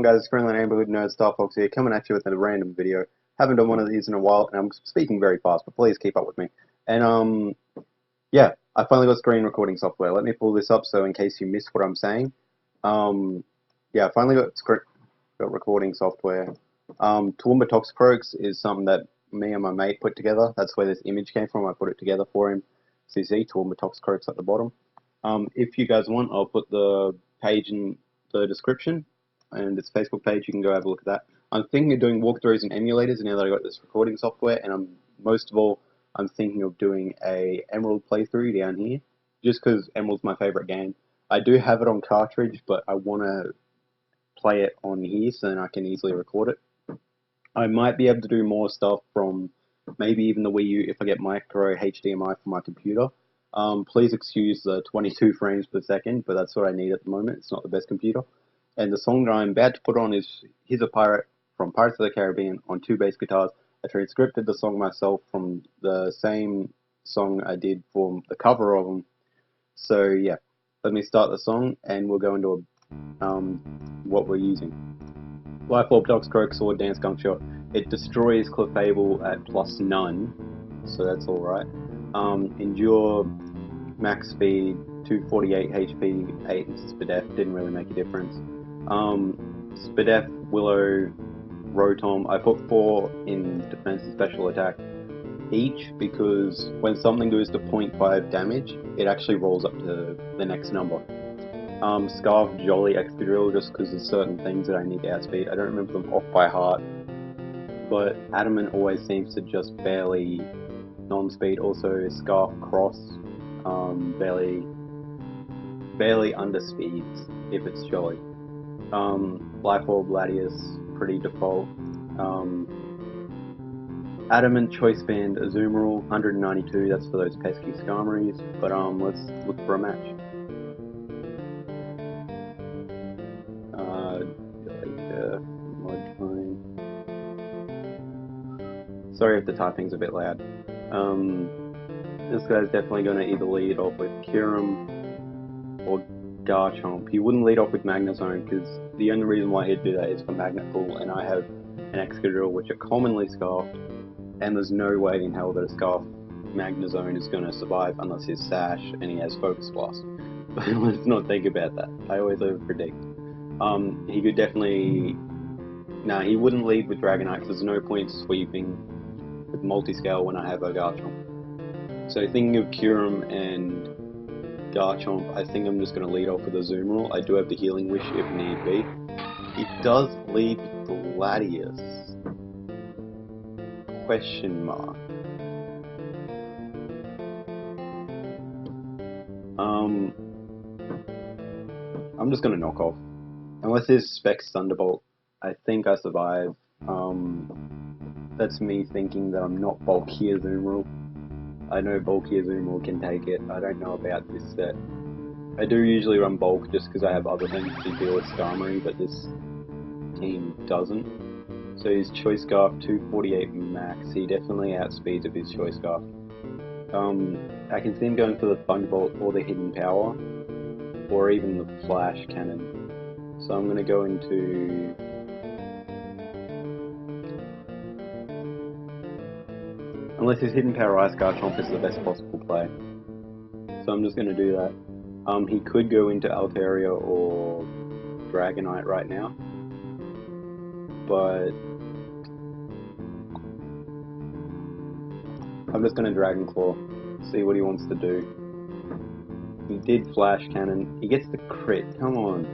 on, guys? It's friendly neighborhood nerd StarFox here, coming at you with a random video. Haven't done one of these in a while, and I'm speaking very fast, but please keep up with me. And yeah, I finally got screen recording software. Let me pull this up so in case you missed what I'm saying. Yeah, I finally got recording software. TOOWOOMBA Toxicroaks is something that me and my mate put together. That's where this image came from. I put it together for him. So you see TOOWOOMBA Toxicroaks at the bottom. If you guys want, I'll put the page in the description, and its Facebook page. You can go have a look at that. I'm thinking of doing walkthroughs and emulators now that I got this recording software, and most of all, I'm thinking of doing a Emerald playthrough down here, just because Emerald's my favorite game. I do have it on cartridge, but I want to play it on here so then I can easily record it. I might be able to do more stuff from maybe even the Wii U if I get micro HDMI for my computer. Please excuse the 22 frames per second, but that's what I need at the moment. It's not the best computer. And the song that I'm about to put on is He's a Pirate from Pirates of the Caribbean on 2 bass guitars. I transcripted the song myself from the same song I did for the cover of them. So yeah, let me start the song and we'll go into what we're using. Life Orb, Toxicroak, Sword Dance, Gunk Shot. It destroys Clefable at +9, so that's alright. Endure, max speed, 248 HP, 8 Spadef, didn't really make a difference. Spadef, Willow, Rotom, I put 4 in defense and special attack each because when something goes to 0.5 damage, it actually rolls up to the next number. Scarf, Jolly, Excadrill, just because there's certain things that I need to outspeed. I don't remember them off by heart, but Adamant always seems to just barely non-speed. Also Scarf, Cross, barely underspeeds if it's Jolly. Life Orb, Latias, pretty default. Adamant, Choice Band, Azumarill, 192, that's for those pesky Skarmories, but let's look for a match. Sorry if the typing's a bit loud. This guy's definitely going to either lead off with Kyurem or Garchomp. He wouldn't lead off with Magnezone because the only reason why he'd do that is for Magnet Pull, and I have an Excadrill which are commonly Scarfed, and there's no way in hell that a Scarf Magnezone is going to survive unless he's Sash and he has Focus Blast. But let's not think about that. I always over-predict. He could definitely... Nah, he wouldn't lead with Dragonite because there's no point sweeping with multi-scale when I have a Garchomp. So thinking of Kyurem and Garchomp, I think I'm just going to lead off with a Azumarill. I do have the Healing Wish if need be. He does lead with Gladius. Question mark. I'm just going to knock off. Unless there's Specs Thunderbolt, I think I survive. That's me thinking that I'm not bulky Azumarill. I know bulky Azumarill can take it. I don't know about this set. I do usually run bulk just because I have other things to deal with Skarmory, but this team doesn't. So his Choice Scarf, 248 max. He definitely outspeeds of his Choice Scarf. I can see him going for the Thunderbolt or the Hidden Power, or even the Flash Cannon. So I'm going to go into... Unless his Hidden Power Ice Garchomp is the best possible play. So I'm just going to do that. He could go into Altaria or Dragonite right now. But... I'm just going to Dragon Claw. See what he wants to do. He did Flash Cannon. He gets the crit. Come on.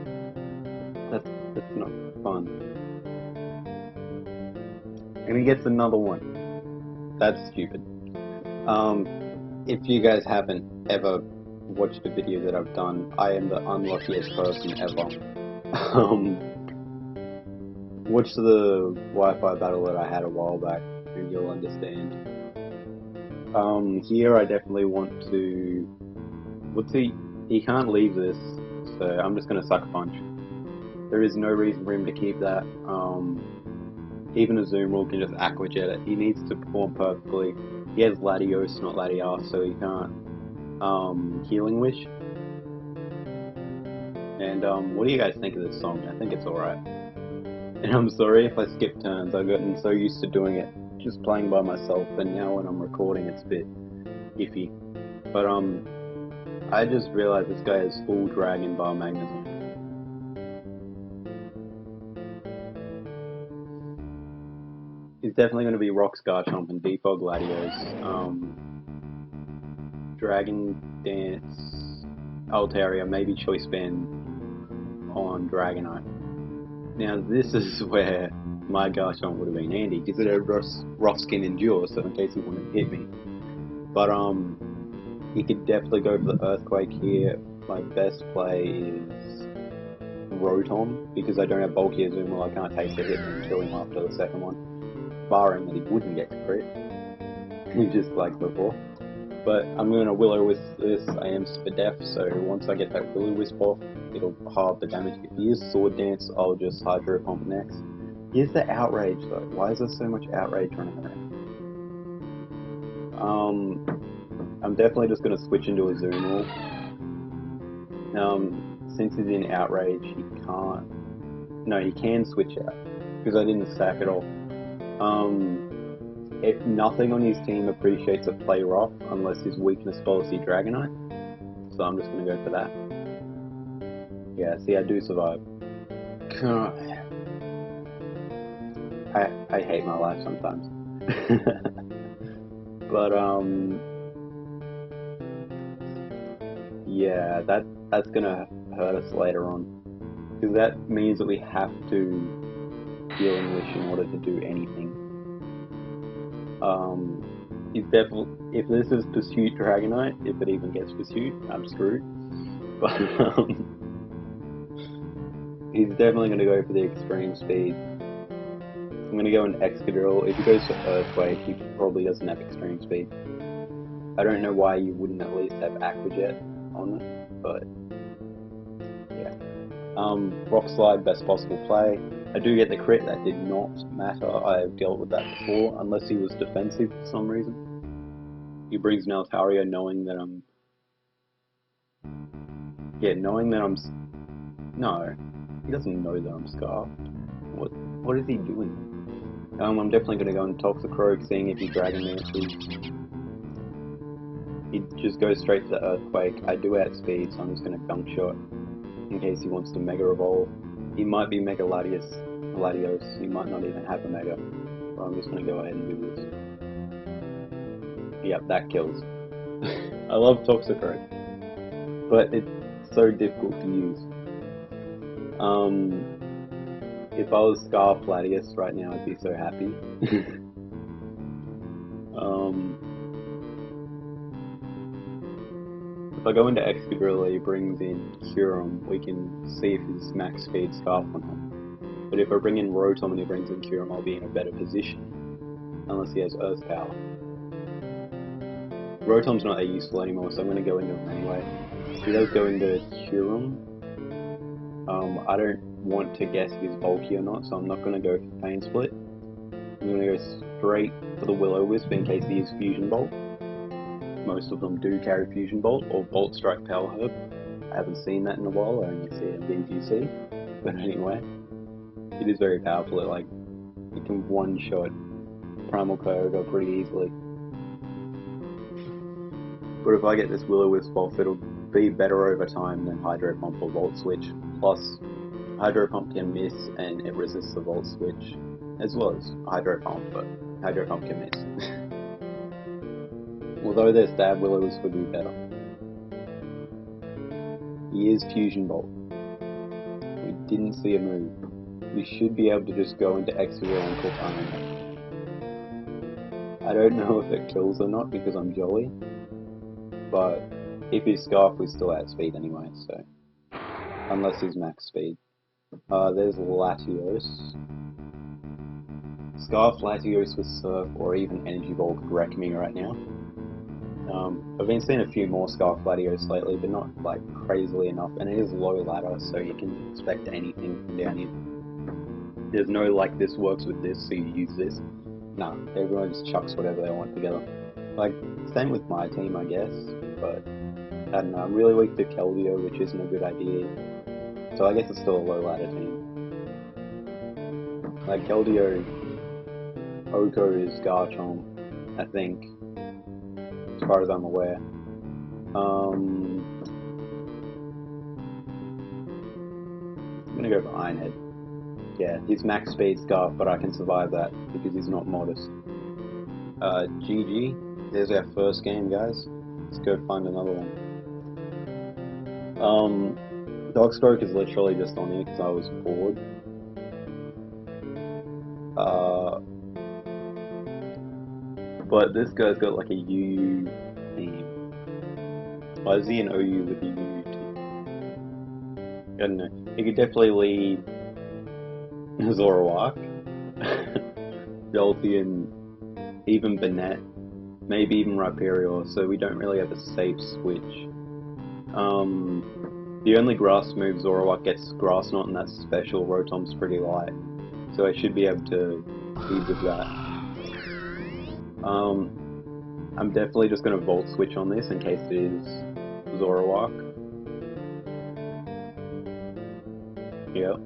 That's not fun. And he gets another one. That's stupid. If you guys haven't ever watched a video that I've done, I am the unluckiest person ever. Watch the Wi-Fi battle that I had a while back and you'll understand. Here I definitely want to... Let's see, he can't leave this, so I'm just going to Sucker Punch. There is no reason for him to keep that. Even a Azumarill can just Aqua Jet it. He needs to perform perfectly. He has Latios, not Latias, so he can't Healing Wish. And what do you guys think of this song? I think it's alright. And I'm sorry if I skip turns, I've gotten so used to doing it, just playing by myself, and now when I'm recording it's a bit iffy. But I just realized this guy has full Dragon Bar Magnetism. He's definitely going to be Rock's Garchomp and Defog Latios, Dragon Dance, Altaria, maybe Choice Band on Dragonite. Now this is where my Garchomp would have been handy, because it had Rough Skin Endure, so in case he wanted to hit me. But he could definitely go for the Earthquake here. My best play is Rotom, because I don't have Bulky Azumarill, I can't take the hit and kill him after the second one. Barring that he wouldn't get to crit, just like before. But I'm going to Will-O-Wisp this. I am Spadef, so once I get that Will-O-Wisp off, it'll halve the damage. If he is Sword Dance, I'll just Hydro Pump next. Here's the Outrage though. Why is there so much Outrage running around? I'm definitely just going to switch into a Azumarill. Since he's in Outrage, he can't... No, he can switch out, because I didn't stack it off. If nothing on his team appreciates a play rough unless his weakness policy Dragonite, so I'm just gonna go for that. Yeah, see, I do survive. I hate my life sometimes. But yeah, that's gonna hurt us later on, because that means that we have to heal English in order to do anything. If this is Pursuit Dragonite, if it even gets Pursuit, I'm screwed. But he's definitely going to go for the Extreme Speed. I'm going to go in Excadrill. If he goes for Earthquake, he probably doesn't have Extreme Speed. I don't know why you wouldn't at least have Aqua Jet on it, but yeah. Rock Slide, best possible play. I do get the crit, that did not matter, I've dealt with that before, unless he was defensive for some reason. He brings an Altaria knowing that I'm... Yeah, knowing that I'm... No, he doesn't know that I'm Scarfed. What is he doing? I'm definitely going to go in Toxicroak, seeing if he Dragon Dances. He just goes straight to the Earthquake. I do outspeed, so I'm just going to Gunk Shot, in case he wants to Mega Evolve. He might be Mega Latios, he might not even have a Mega. But I'm just going to go ahead and do this. Yep, that kills. I love Toxicroak, but it's so difficult to use. If I was Scarf Latios right now, I'd be so happy. If I go into Excadrill, he brings in Kyurem, we can see if he's max speed Scarf or not. But if I bring in Rotom and he brings in Kyurem, I'll be in a better position. Unless he has Earth Power. Rotom's not that useful anymore, so I'm going to go into him anyway. If he does go into Kyurem, I don't want to guess if he's bulky or not, so I'm not going to go for Pain Split. I'm going to go straight for the Will-O-Wisp in case he uses Fusion Bolt. Most of them do carry Fusion Bolt or Bolt Strike Power Herb. I haven't seen that in a while, I only see it in VGC. But anyway, it is very powerful. It can one-shot Primal Kyogre pretty easily. But if I get this Will-O-Wisp off, it'll be better over time than Hydro Pump or Volt Switch. Plus, Hydro Pump can miss and it resists the Volt Switch, as well as Hydro Pump, but Hydro Pump can miss. Although their stab Will-O-Wisp would be better. He is Fusion Bolt. We didn't see a move. We should be able to just go into Excadrill and cook Iron. I don't know if it kills or not because I'm jolly, but if he's Scarf, we still outspeed anyway, so... Unless he's max speed. There's Latios. Scarf Latios with Surf or even Energy Ball could wreck me right now. I've been seeing a few more Scarf Latios lately, but not like crazily enough, and it is low ladder, so you can expect anything from down here. There's no like this works with this, so you use this. Nah, everyone just chucks whatever they want together. Like, same with my team, I guess, but I don't know, I'm really weak to Keldeo, which isn't a good idea. So I guess it's still a low ladder team. Like Keldeo, Oko is Garchomp, I think, as far as I'm aware. I'm gonna go for Ironhead. Yeah, he's max speed Scarf, but I can survive that because he's not modest. GG. There's our first game, guys. Let's go find another one. Toxicroak is literally just on here because I was bored. But this guy's got like a UU theme. Why is he an OU with a UU team? I don't know. He could definitely lead Zoroark, Jolteon, even Banette, maybe even Rhyperior, so we don't really have a safe switch. The only grass move Zoroark gets Grass Knot, and that's special. Rotom's pretty light, so I should be able to lead with that. I'm definitely just going to Volt Switch on this in case it is Zoroark. Yep.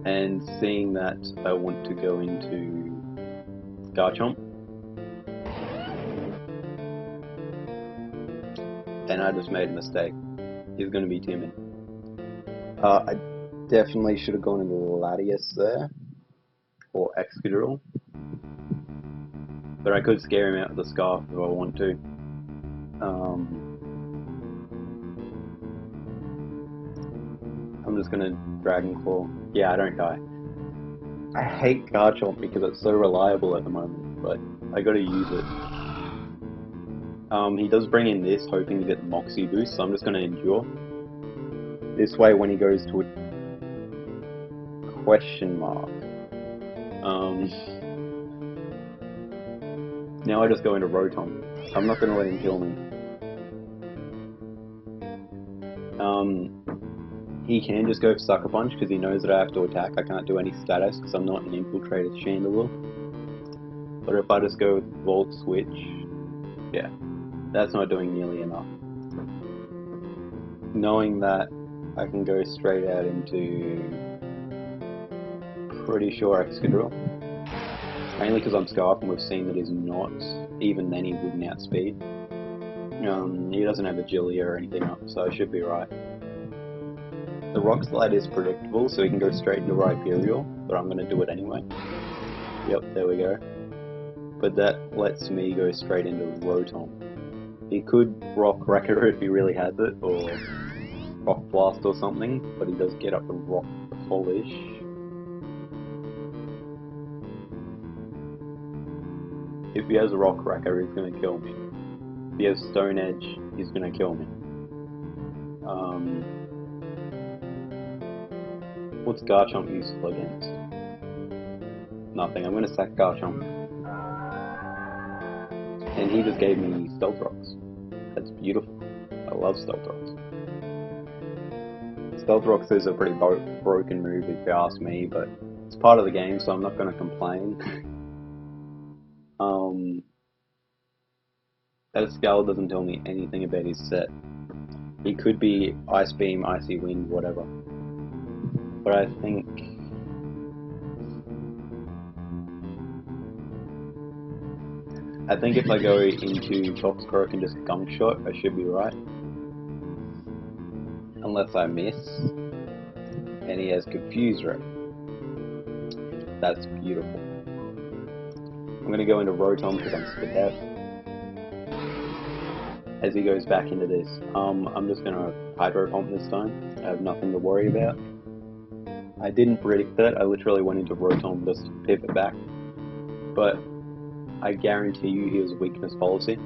And seeing that, I want to go into Garchomp. And I just made a mistake. He's going to be timid. I definitely should have gone into Latias there, or Excadrill. But I could scare him out with the Scarf if I want to. I'm just going to Dragon Claw. Yeah, I don't die. I hate Garchomp because it's so reliable at the moment, but I gotta use it. He does bring in this, hoping to get the Moxie boost, so I'm just gonna endure. This way, when he goes to a question mark. Now I just go into Rotom. I'm not gonna let him kill me. He can just go for Sucker Punch because he knows that I have to attack. I can't do any status because I'm not an infiltrated Chandelure. But if I just go with Volt Switch, yeah, that's not doing nearly enough. Knowing that, I can go straight out into, pretty sure, Excadrill. Mainly because I'm Scarf and we've seen that he's not, even then he wouldn't outspeed. He doesn't have Agility or anything up, so I should be right. The Rock Slide is predictable, so he can go straight into Rhyperior, but I'm going to do it anyway. Yep, there we go. But that lets me go straight into Rotom. He could Rock Wrecker if he really has it, or Rock Blast or something, but he does get up and Rock Polish. If he has a Rock Wrecker, he's going to kill me. If he has Stone Edge, he's going to kill me. What's Garchomp useful against? Nothing. I'm going to sack Garchomp. And he just gave me Stealth Rocks. That's beautiful. I love Stealth Rocks. Stealth Rocks is a pretty broken move if you ask me, but it's part of the game, so I'm not going to complain. That Scowl doesn't tell me anything about his set. He could be Ice Beam, Icy Wind, whatever. But I think if I go into Toxicroak and just Gunk Shot, I should be right. Unless I miss. And he has Confuse Ray. That's beautiful. I'm going to go into Rotom because I'm sick of that. As he goes back into this, I'm just going to Hydro Pump this time. I have nothing to worry about. I didn't predict that, I literally went into Rotom just to pivot back. But I guarantee you he was a weakness policy.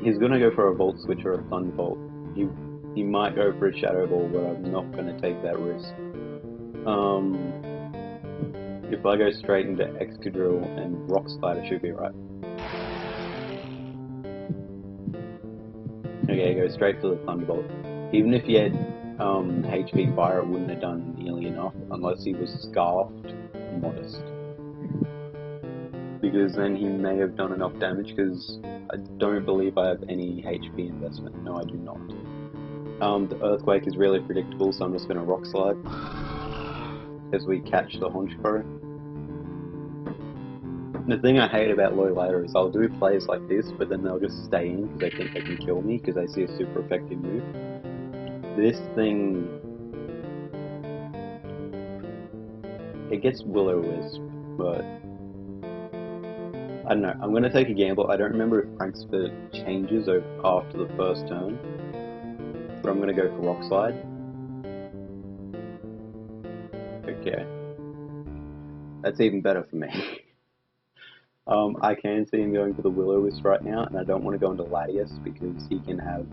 He's gonna go for a Volt Switch or a Thunderbolt. He might go for a Shadow Ball, but I'm not gonna take that risk. If I go straight into Excadrill and Rock Slide, I should be right. Okay, go straight for the Thunderbolt. Even if he had HP Fire, it wouldn't have done nearly enough, unless he was Scarfed Modest. Because then he may have done enough damage, because I don't believe I have any HP investment. No, I do not. The earthquake is really predictable, so I'm just going to rock slide as we catch the Honchkrow. The thing I hate about low later is I'll do plays like this, but then they'll just stay in because they think they can kill me because they see a super effective move. This thing, it gets Will-O-Wisp, but I don't know. I'm going to take a gamble. I don't remember if Prankster changes after the first turn, but I'm going to go for Rock Slide. Okay. That's even better for me. I can see him going for the Will-O-Wisp right now, and I don't want to go into Latias because he can have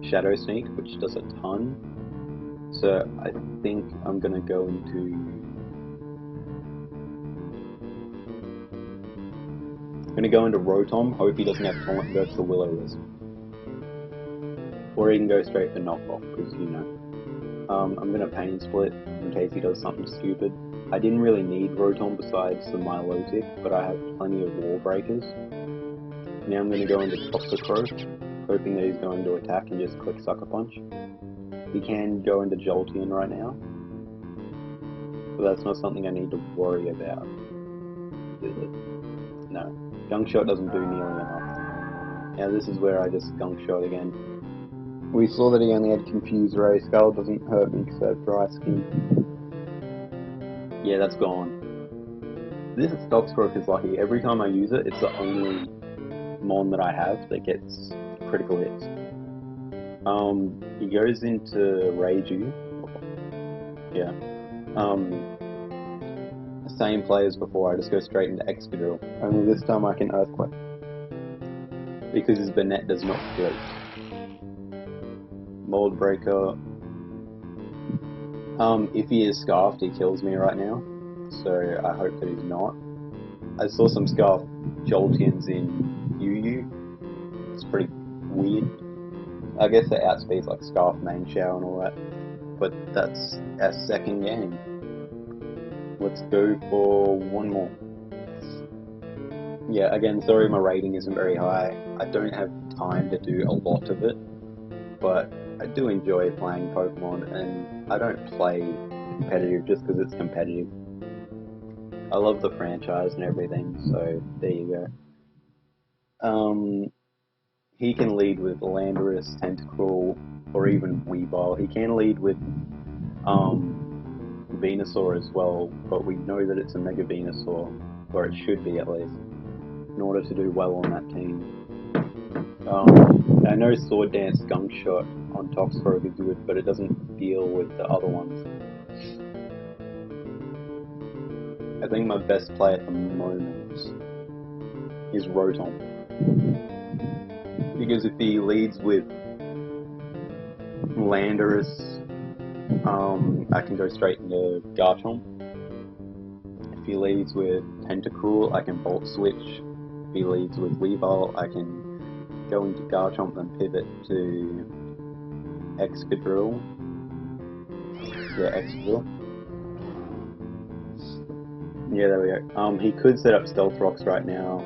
Shadow Sneak, which does a ton. So I think I'm going to go into... I'm going to go into Rotom, hope he doesn't have Taunt and go for the Will-O-Wisp. Or he can go straight for Knockoff, because you know. I'm going to Pain Split in case he does something stupid. I didn't really need Rotom besides the Milotic, but I have plenty of Wall Breakers. Now I'm going to go into Toxicroak, hoping that he's going to attack and just click Sucker Punch. He can go into Jolteon right now, but that's not something I need to worry about, is it? No. Gunk Shot doesn't do nearly enough. Now this is where I just Gunk Shot again. We saw that he only had Confuse Ray. Skull doesn't hurt me because I have Dry Skin. Yeah, that's gone. This Toxicroak is lucky. Every time I use it, it's the only Mon that I have that gets critical hits. He goes into Reiju. Yeah. Same play as before, I just go straight into Excadrill. Only this time I can Earthquake. Because his Banette does not float. Mold Breaker. If he is Scarfed, he kills me right now. So I hope that he's not. I saw some Scarf Jolteons in UU. It's pretty weird. I guess it outspeeds like Scarf, Main Shower and all that. But that's our second game. Let's go for one more. Yeah, again, sorry my rating isn't very high. I don't have time to do a lot of it. But I do enjoy playing Pokemon, and I don't play competitive just because it's competitive. I love the franchise and everything, so there you go. He can lead with Landorus, Tentacruel, or even Weavile. He can lead with Venusaur as well, but we know that it's a Mega Venusaur, or it should be at least, in order to do well on that team. I know Sword Dance Gunk Shot on Toxicroak is good, but it doesn't deal with the other ones. I think my best play at the moment is Rotom. Because if he leads with Landorus, I can go straight into Garchomp. If he leads with Tentacruel, I can Volt Switch. If he leads with Weavile, I can go into Garchomp and pivot to Excadrill. Yeah, Excadrill. Yeah, there we go. He could set up Stealth Rocks right now,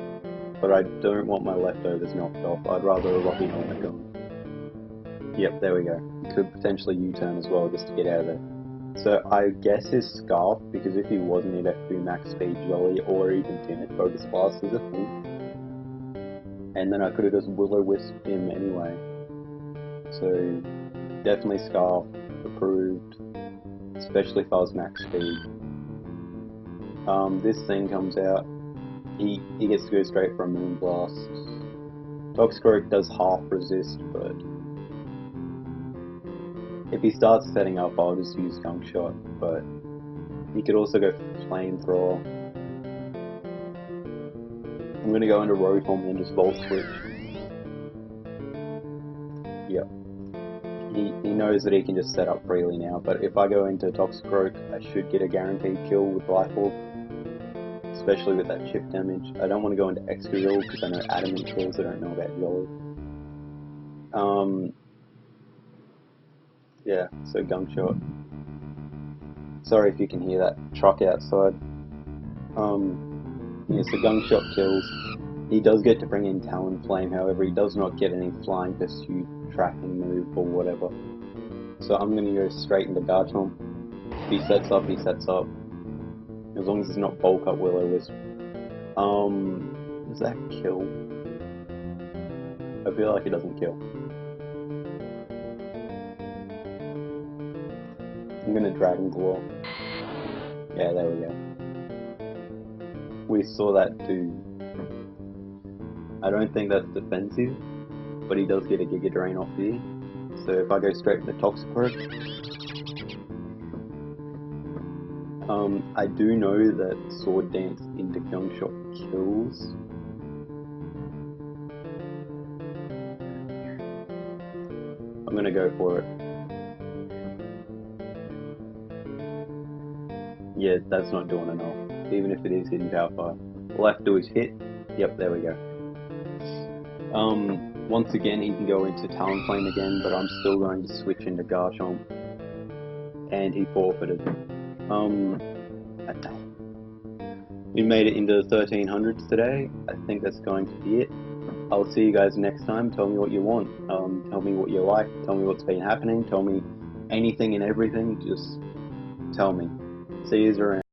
but I don't want my leftovers knocked off. I'd rather a Rocky Helmet go. Yep, there we go. He could potentially U-turn as well just to get out of there. So I guess his Scarf, because if he wasn't, he'd have to be Max Speed Jolly or even Timid Focus Blast is a thing. And then I could have just Will-O-Wisp him anyway. So definitely Scarf approved, especially if I was Max Speed. This thing comes out, he gets to go straight for a Moonblast. Toxicroak does half resist, but if he starts setting up, I'll just use Gunk Shot, but he could also go Flamethrower. I'm going to go into Rotom and just Volt Switch. Yep. He knows that he can just set up freely now, but if I go into Toxicroak, I should get a guaranteed kill with Life Orb. Especially with that chip damage. I don't want to go into Excadrill because I know Adamant kills, I don't know about Jolly. Yeah, so Gunk Shot. Sorry if you can hear that truck outside. Yeah, so Gunk Shot kills. He does get to bring in Talonflame, however he does not get any Flying Pursuit, Tracking Move, or whatever. So I'm going to go straight into Garchomp. If he sets up, he sets up. As long as it's not Bulk Up Will-O-Wisp. Does that kill? I feel like it doesn't kill. I'm going to Dragon Claw. Yeah, there we go. We saw that too. I don't think that's defensive, but he does get a Giga Drain off here. So if I go straight to the Toxicroak, I do know that Sword Dance into Gun Shot kills. I'm gonna go for it. Yeah, that's not doing enough, even if it is hitting Power 5. All I have to do is hit. Yep, there we go. Once again, he can go into Talonflame again, but I'm still going to switch into Garchomp. And he forfeited. We made it into the 1300s today. I think that's going to be it. I'll see you guys next time. Tell me what you want. Tell me what you like. Tell me what's been happening. Tell me anything and everything. Just tell me. See you around.